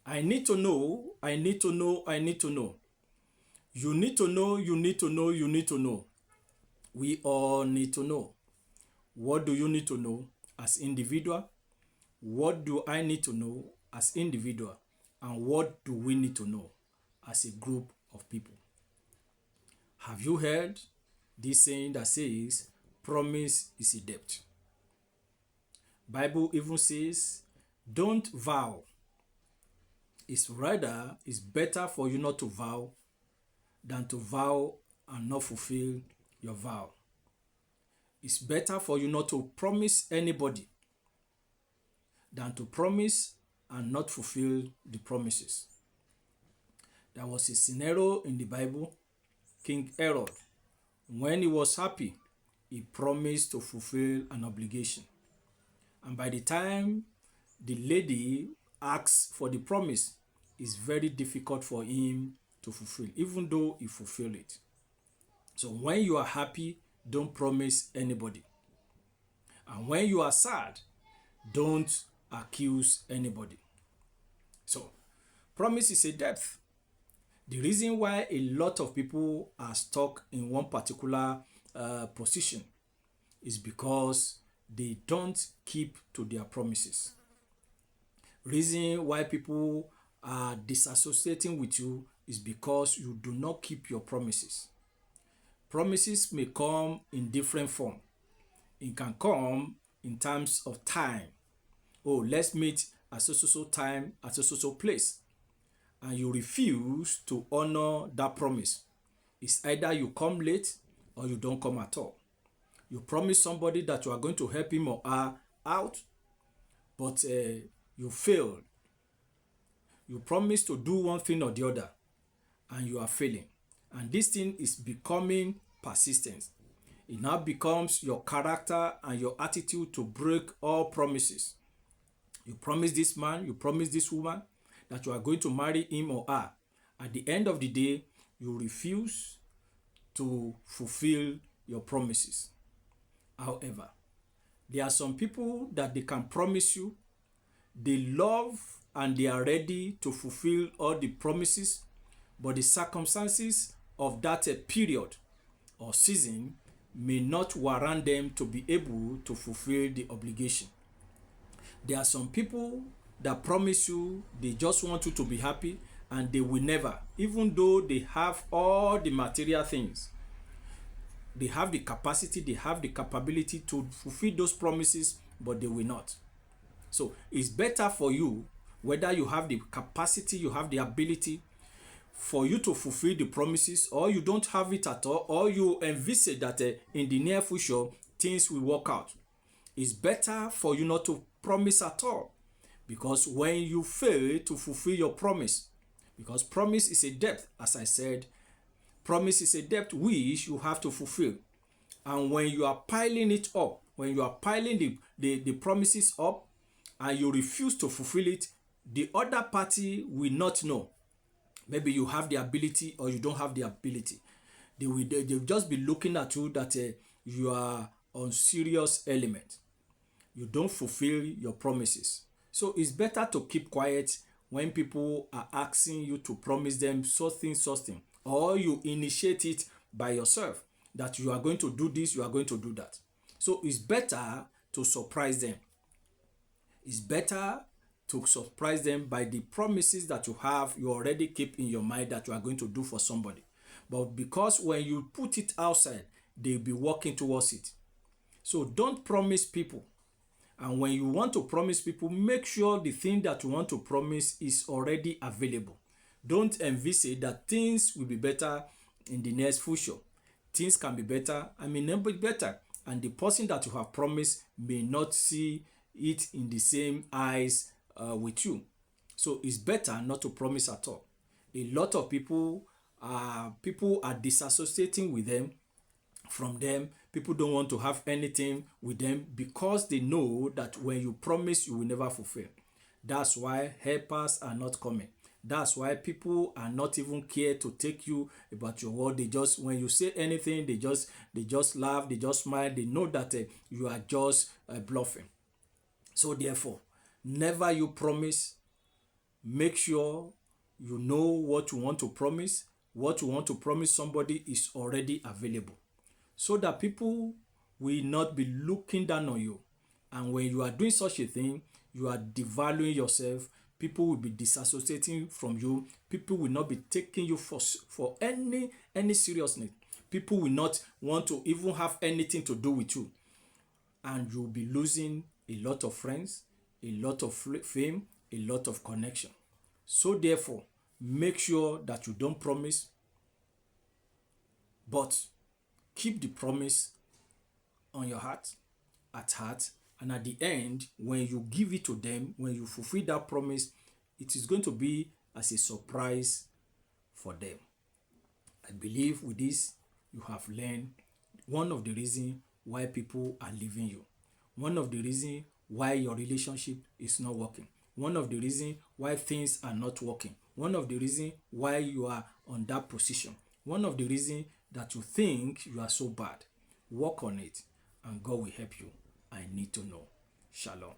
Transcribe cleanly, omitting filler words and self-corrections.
I need to know, I need to know, I need to know. You need to know, you need to know, you need to know. We all need to know. What do you need to know as individual? What do I need to know as individual? And what do we need to know as a group of people? Have you heard this saying that says, promise is a debt? Bible even says, don't vow. It's better for you not to vow than to vow and not fulfill your vow. It's better for you not to promise anybody than to promise and not fulfill the promises. There was a scenario in the Bible, King Herod, when he was happy, he promised to fulfill an obligation. And by the time the lady asks for the promise, it's very difficult for him to fulfill, even though he fulfilled it. So when you are happy, don't promise anybody. And when you are sad, don't accuse anybody. So, promise is a depth. The reason why a lot of people are stuck in one particular position is because they don't keep to their promises. Reason why people are disassociating with you is because you do not keep your promises. Promises may come in different form. It can come in terms of time. Oh, let's meet at so time at so place, and you refuse to honor that promise. It's either you come late or you don't come at all. You promise somebody that you are going to help him or her out, but you failed. You promise to do one thing or the other, and you are failing. And this thing is becoming persistent. It now becomes your character and your attitude to break all promises. You promise this man, you promise this woman that you are going to marry him or her. At the end of the day, you refuse to fulfill your promises. However, there are some people that they can promise you, they love and they are ready to fulfill all the promises, but the circumstances of that period or season may not warrant them to be able to fulfill the obligation. There are some people that promise you they just want you to be happy, and they will never, even though they have all the material things, they have the capacity, they have the capability to fulfill those promises, but they will not. So it's better for you, whether you have the capacity, you have the ability for you to fulfill the promises, or you don't have it at all, or you envisage that in the near future things will work out. It's better for you not to promise at all, because when you fail to fulfill your promise, because promise is a debt, as I said, promise is a debt which you have to fulfill. And when you are piling it up, when you are piling the promises up and you refuse to fulfill it, the other party will not know. Maybe you have the ability or you don't have the ability. They'll just be looking at you that you are on serious element. You don't fulfill your promises. So it's better to keep quiet when people are asking you to promise them something, or you initiate it by yourself that you are going to do this, you are going to do that. So it's better to surprise them. It's better to surprise them by the promises that you have, you already keep in your mind that you are going to do for somebody. But because when you put it outside, they'll be working towards it. So don't promise people. And when you want to promise people, make sure the thing that you want to promise is already available. Don't envisage that things will be better in the next future. Things can be better and may not be better. And the person that you have promised may not see it in the same eyes with you. So it's better not to promise at all. A lot of people are disassociating with them, from them. People don't want to have anything with them because they know that when you promise, you will never fulfill. That's why helpers are not coming. That's why people are not even care to take you about your word. They just, when you say anything, they just laugh, they just smile. They know that you are just bluffing. So therefore, never you promise, Make sure you know what you want to promise. What you want to promise somebody is already available, so that people will not be looking down on you. And when you are doing such a thing, you are devaluing yourself. People will be disassociating from you. People will not be taking you for any seriousness. People will not want to even have anything to do with you. And you'll be losing a lot of friends, a lot of fame, a lot of connection. So therefore, make sure that you don't promise, but keep the promise on your heart, at heart, and at the end, when you give it to them, when you fulfill that promise, it is going to be as a surprise for them. I believe with this, you have learned one of the reasons why people are leaving you. One of the reasons why your relationship is not working. One of the reasons why things are not working. One of the reasons why you are on that position. One of the reasons that you think you are so bad. Work on it and God will help you. I need to know. Shalom.